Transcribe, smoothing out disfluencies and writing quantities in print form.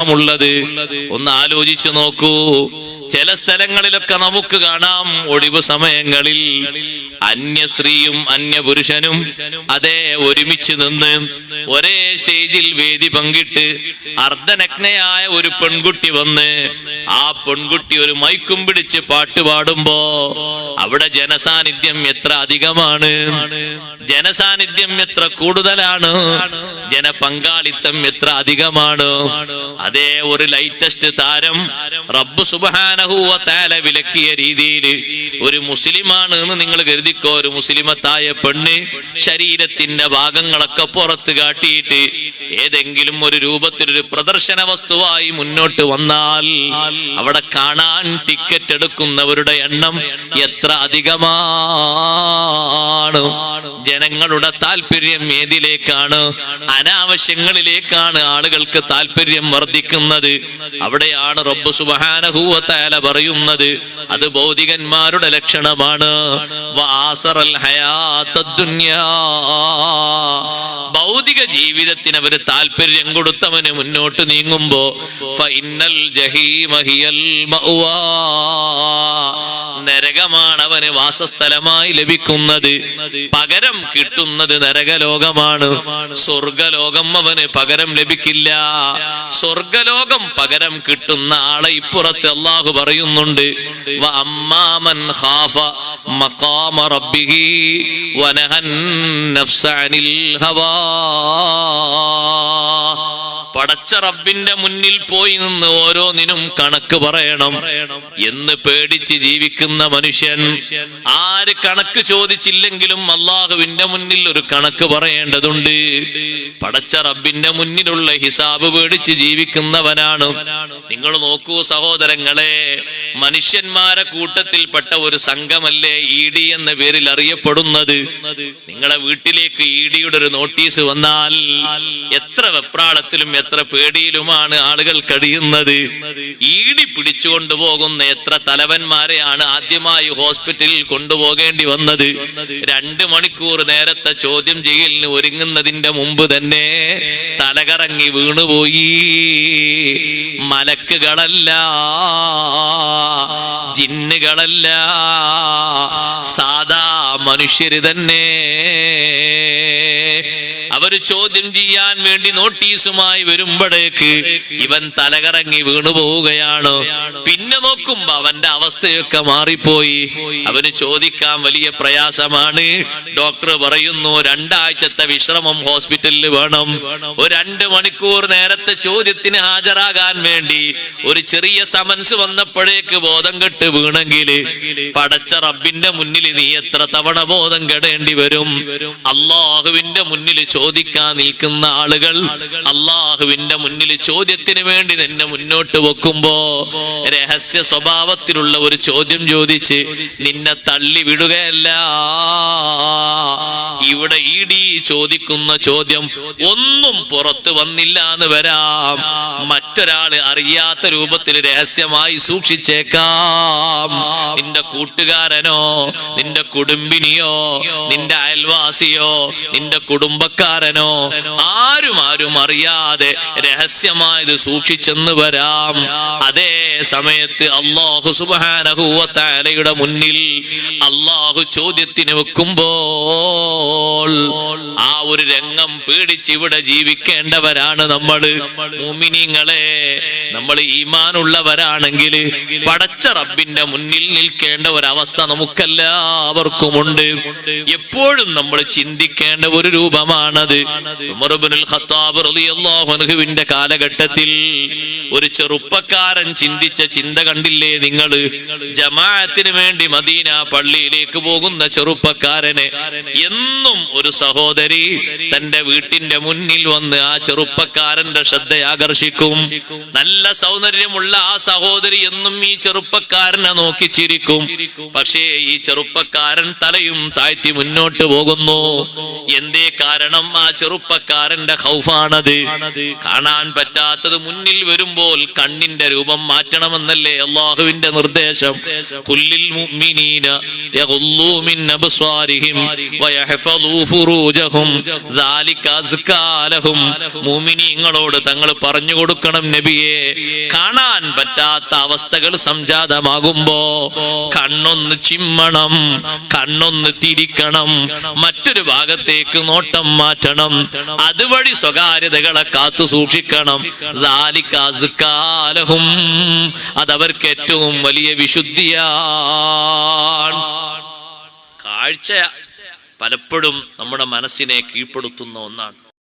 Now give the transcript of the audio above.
ഉള്ളത് ഒന്ന് ആലോചിച്ചു നോക്കൂ. ചില സ്ഥലങ്ങളിലൊക്കെ നമുക്ക് കാണാം ഒഴിവ് സമയങ്ങളിൽ അന്യ സ്ത്രീയും അന്യ പുരുഷനും അതേ ഒരുമിച്ച് നിന്ന് ഒരേ സ്റ്റേജിൽ വേദി പങ്കിട്ട് അർദ്ധനഗ്നയായ ഒരു പെൺകുട്ടി വന്ന് ആ പെൺകുട്ടി ഒരു മൈക്കും പിടിച്ച് പാട്ട് പാടുമ്പോ അവിടെ ജനസാന്നിധ്യം എത്ര അധികമാണ്, ജനസാന്നിധ്യം എത്ര കൂടുതലാണ്, ജനപങ്കാളിത്തം എത്ര അധികമാണ്. അതേ ഒരു ലൈറ്റസ്റ്റ് താരം റബ്ബ് സുബ്ഹാനഹു വ തആല വിലക്കിയ രീതിയിൽ ഒരു മുസ്ലിമാണ് എന്ന് നിങ്ങൾ കരുതിക്കോ. ഒരു മുസ്ലിമത്തായ പെണ്ണ് ശരീരത്തിന്റെ ഭാഗങ്ങളൊക്കെ പുറത്ത് കാട്ടിയിട്ട് ഏതെങ്കിലും ഒരു രൂപത്തിൽ ഒരു പ്രദർശന വസ്തുവായി മുന്നോട്ട് വന്നാൽ അവിടെ കാണാൻ ടിക്കറ്റ് എടുക്കുന്നവരുടെ എണ്ണം എത്ര അധികമാണ്. ജനങ്ങളുടെ താല്പര്യം ഏതിലേക്കാണ്? അനാവശ്യങ്ങളിലേക്കാണ് ആളുകൾക്ക് താല്പര്യം വർദ്ധിക്കുന്നത്. അവിടെയാണ് റബ്ബ് സുബ്ഹാനഹു വ തആല പറയുന്നത് അത് ഭൗതികന്മാരുടെ ലക്ഷണമാണ്. വആസറൽ ഹയാത്തദ് ദുനിയാ, ഭൗതിക ജീവിതത്തിന് അവര് താല്പര്യം കൊടുത്തവന് മുന്നോട്ട് നീങ്ങുമ്പോ ഫഇന്നൽ ജഹീമ ഹിയൽ മഅ്വാ, നരകമാണ് അവന് വാസസ്ഥലമായി ലഭിക്കുന്നത്. പകരം കിട്ടുന്നത് നരകലോകമാണ്. സ്വർഗലോകം അവന് പകരം ലഭിക്കില്ല. സ്വർഗലോകം പകരം കിട്ടുന്ന ആളെ ഇപ്പുറത്ത് അല്ലാഹു പറയുന്നുണ്ട് വഅമ്മാമൻ ഖാഫ മഖാമ റബ്ബിഹി വനഹൻ നഫ്സ അനിൽ ഹവാ, പടച്ച റബ്ബിന്റെ മുന്നിൽ പോയി നിന്ന് ഓരോന്നിനും കണക്ക് പറയണം എന്ന് പേടിച്ച് ജീവിക്കുന്ന മനുഷ്യൻ, ആര് കണക്ക് ചോദിച്ചില്ലെങ്കിലും അള്ളാഹുവിന്റെ മുന്നിൽ ഒരു കണക്ക് പറയേണ്ടതുണ്ട്. പടച്ച റബ്ബിന്റെ മുന്നിലുള്ള ഹിസാബ് പേടിച്ച് ജീവിക്കുന്നവനാണ്. നിങ്ങൾ നോക്കൂ സഹോദരങ്ങളെ, മനുഷ്യന്മാരെ കൂട്ടത്തിൽപ്പെട്ട ഒരു സംഘമല്ലേ ED എന്ന പേരിൽ അറിയപ്പെടുന്നത്. നിങ്ങളെ വീട്ടിലേക്ക് EDയുടെ ഒരു നോട്ടീസ് വന്നാൽ എത്ര വെപ്രാളത്തിലും എത്ര പേടിയിലുമാണ് ആളുകൾ കഴിയുന്നത്. ED പിടിച്ചുകൊണ്ടുപോകുന്ന എത്ര തലവന്മാരെയാണ് ആദ്യമായി ഹോസ്പിറ്റലിൽ കൊണ്ടുപോകേണ്ടി വന്നത്. 2 മണിക്കൂർ നേരത്തെ ചോദ്യം ചെയ്യലിന് ഒരുങ്ങുന്നതിന്റെ മുമ്പ് തന്നെ തലകറങ്ങി വീണുപോയി. മലക്കുകളല്ല, ജിന്നുകളല്ല, സാധാ മനുഷ്യര് തന്നെ. അവര് ചോദ്യം ചെയ്യാൻ വേണ്ടി നോട്ടീസുമായി വരുമ്പോഴേക്ക് ഇവൻ തലകറങ്ങി വീണു പോവുകയാണ്. പിന്നെ നോക്കുമ്പോ അവന്റെ അവസ്ഥയൊക്കെ മാറിപ്പോയി. അവന് ചോദിക്കാൻ വലിയ പ്രയാസമാണ്. ഡോക്ടർ പറയുന്നു 2 ആഴ്ചത്തെ വിശ്രമം ഹോസ്പിറ്റലിൽ വേണം. ഒരു 2 മണിക്കൂർ നേരത്തെ ചോദ്യത്തിന് ഹാജരാകാൻ വേണ്ടി ഒരു ചെറിയ സമൻസ് വന്നപ്പോഴേക്ക് ബോധം കെട്ട് വീണെങ്കിൽ പടച്ച റബ്ബിന്റെ മുന്നിൽ നീ എത്ര തവണ ബോധം കെടേണ്ടി വരും? അള്ളാഹുവിന്റെ മുന്നിൽ ചോദിക്കാൻ നിൽക്കുന്ന ആളുകൾ അള്ളാഹുവിന്റെ മുന്നിൽ ചോദ്യത്തിന് വേണ്ടി നിന്നെ മുന്നോട്ട് വെക്കുമ്പോ രഹസ്യ സ്വഭാവത്തിലുള്ള ഒരു ചോദ്യം ചോദിച്ച് നിന്നെ തള്ളി വിടുകയല്ല. ഇവിടെ ED ചോദിക്കുന്ന ചോദ്യം ഒന്നും പുറത്തു വന്നില്ല എന്ന് വരാം. മറ്റൊരാള് അറിയാത്ത രൂപത്തിൽ രഹസ്യമായി സൂക്ഷിച്ചേക്കാം. നിന്റെ കൂട്ടുകാരനോ നിന്റെ കുടുംബിനിയോ നിന്റെ അയൽവാസിയോ നിന്റെ കുടുംബക്കാരനോ ആരും അറിയാതെ രഹസ്യമായത് സൂക്ഷിച്ചെന്ന് വരാം. അതേ സമയത്ത് അല്ലാഹു സുബ്ഹാനഹു വ തആലയുടെ മുന്നിൽ അല്ലാഹു ചോദ്യത്തിന് വെക്കുമ്പോൾ ആ ഒരു രംഗം പേടിച്ച് ഇവിടെ ജീവിക്കേണ്ടവരാണ് നമ്മള്. മുഅ്മിനീങ്ങളെ, നമ്മൾ ഈമാനുള്ളവരാണെങ്കിൽ പടച്ച റബ്ബിന്റെ മുന്നിൽ നിൽക്കേണ്ട ഒരവസ്ഥ നമുക്കെല്ലാവർക്കുമുണ്ട്. എപ്പോഴും നമ്മൾ ചിന്തിക്കേണ്ട ഒരു രൂപമാണത്. ഉമർ ഇബ്നുൽ ഖത്താബ് റളിയല്ലാഹു അൻഹുവിന്റെ കാലഘട്ടത്തിൽ ഒരു ചെറുപ്പക്കാരൻ ചിന്തിച്ച ചിന്ത കണ്ടില്ലേ നിങ്ങൾ? ജമാഅത്തിന് വേണ്ടി മദീന പള്ളിയിലേക്ക് പോകുന്ന ചെറുപ്പക്കാരനെ എന്നും ഒരു സഹോദരി തന്റെ വീട്ടിന്റെ മുന്നിൽ വന്ന് ആ ചെറുപ്പക്കാരന്റെ ശ്രദ്ധ ആകർഷിക്കും. നല്ല സൗന്ദര്യമുള്ള ആ സഹോദരി എന്നും ഈ ചെറുപ്പക്കാരനെ നോക്കി ചിരിക്കും. പക്ഷേ ഈ ചെറുപ്പക്കാരൻ തലയും താഴ്ത്തി മുന്നോട്ട് പോകുന്നു. എന്തേ കാരണം? ആ ചെറുപ്പക്കാരന്റെ ഖൗഫാണത്. കാണാൻ പറ്റാത്തത് മുന്നിൽ വരുമ്പോൾ കണ്ണിന്റെ രൂപം മാറ്റണമെന്നല്ലേ അള്ളാഹുവിന്റെ നിർദ്ദേശം. ഖുല്ലിൽ മുഅ്മിനീന യഗ്ളൂ മിൻ അബ്സാരിഹിം വയഹ്ഫളൂ ഫുറൂജഹും ദാലിക അസ്കാ ലഹും. മുഅ്മിനീങ്ങളോട് തങ്ങൾ പറഞ്ഞു കൊടുക്കണം നബിയെ, കാണാൻ പറ്റാത്ത അവസ്ഥകൾ സംജാതമാകുമ്പോ കണ്ണൊന്ന് ചിമ്മണം, കണ്ണൊന്ന് തിരിക്കണം, മറ്റൊരു ഭാഗത്തേക്ക് നോട്ടം മാറ്റണം, അതുവഴി സ്വകാര്യതകളെ കാത്തു സൂക്ഷിക്കണം. ദാലിക അസ്കാ ലഹും, അതവർക്ക് ഏറ്റവും വലിയ വിശുദ്ധിയാണ്. കാഴ്ച പലപ്പോഴും നമ്മുടെ മനസ്സിനെ കീഴ്പ്പെടുത്തുന്ന ഒന്നാണ്.